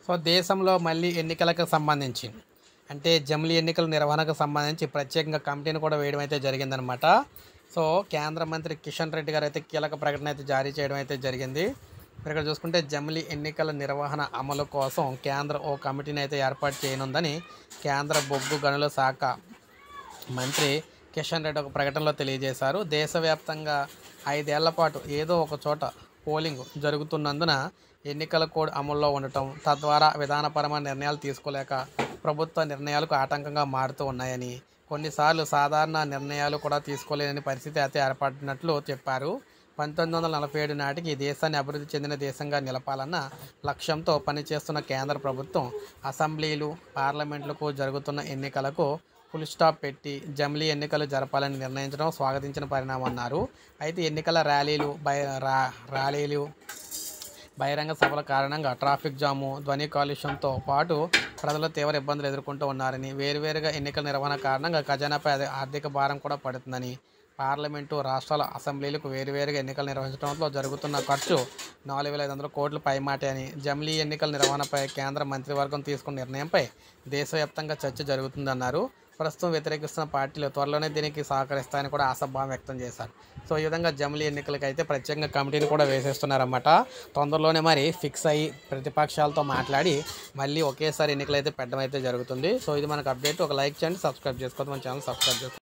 So దేశంలో మళ్ళీ ఎన్నికలకు సంబంధించి అంటే జమిలీ ఎన్నికల నిర్వహణకు సంబంధించి ప్రత్యేకంగా కమిటీని కూడా వేయడం అయితే జరిగిందనమాట. సో కేంద్ర మంత్రి కిషన్ రెడ్డి గారు అయితే కీలక ప్రకటన అయితే జారీ చేయడం అయితే జరిగింది. మీరు ఇక్కడ చూసుకుంటే జమిలీ ఎన్నికల నిర్వహణ అమలు కోసం కేంద్ర ఓ కమిటీని అయితే ఏర్పాటు చేయనుందని కేంద్ర బొగ్గు గనుల శాఖ మంత్రి కిషన్ రెడ్డి ఒక ప్రకటనలో తెలియజేశారు. దేశవ్యాప్తంగా 5 ఏళ్ల పాటు ఏదో ఒక చోట పోలింగ్ జరుగుతున్నందున ఎన్నికల కోడ్ అమల్లో ఉండటం, తద్వారా విధానపరమైన నిర్ణయాలు తీసుకోలేక ప్రభుత్వ నిర్ణయాలకు ఆటంకంగా మారుతూ ఉన్నాయని, కొన్నిసార్లు సాధారణ నిర్ణయాలు కూడా తీసుకోలేని పరిస్థితి అయితే ఏర్పడినట్లు చెప్పారు. 1947 నాటికి ఈ దేశాన్ని అభివృద్ధి చెందిన దేశంగా నిలపాలన్న లక్ష్యంతో పనిచేస్తున్న కేంద్ర ప్రభుత్వం అసెంబ్లీలు, పార్లమెంట్లకు జరుగుతున్న ఎన్నికలకు ఫుల్ స్టాప్ పెట్టి జమిలీ ఎన్నికలు జరపాలని నిర్ణయించడం స్వాగతించిన పరిణామన్నారు. అయితే ఎన్నికల ర్యాలీలు బహిరంగ సభల కారణంగా ట్రాఫిక్ జాము, ధ్వని కాలుష్యంతో పాటు ప్రజలు తీవ్ర ఇబ్బందులు ఎదుర్కొంటూ ఉన్నారని, వేరువేరుగా ఎన్నికల నిర్వహణ కారణంగా ఖజానాపై ఆర్థిక భారం కూడా పడుతుందని, పార్లమెంటు, రాష్ట్రాల అసెంబ్లీలకు వేరువేరుగా ఎన్నికలు నిర్వహించడంలో జరుగుతున్న ఖర్చు 4,500 కోట్ల పైమాటే అని, జమిలీ ఎన్నికల నిర్వహణపై కేంద్ర మంత్రివర్గం తీసుకున్న నిర్ణయంపై దేశవ్యాప్తంగా చర్చ జరుగుతుందన్నారు. ప్రస్తుతం వ్యతిరేకిస్తున్న పార్టీలు త్వరలోనే దీనికి సహకరిస్తాయని కూడా ఆశాభావం వ్యక్తం చేశారు. సో ఈ విధంగా జమిలీ ఎన్నికలకి అయితే ప్రత్యేకంగా కమిటీని కూడా వేసేస్తున్నారన్నమాట. తొందరలోనే మరి ఫిక్స్ అయ్యి ప్రతిపక్షాలతో మాట్లాడి మళ్ళీ ఒకేసారి ఎన్నికలు అయితే పెట్టడం అయితే జరుగుతుంది. సో ఇది మనకు అప్డేట్. ఒక లైక్ చేయండి, సబ్స్క్రైబ్ చేసుకోవద్దు, మన ఛానల్ సబ్స్క్రైబ్ చేసుకోండి.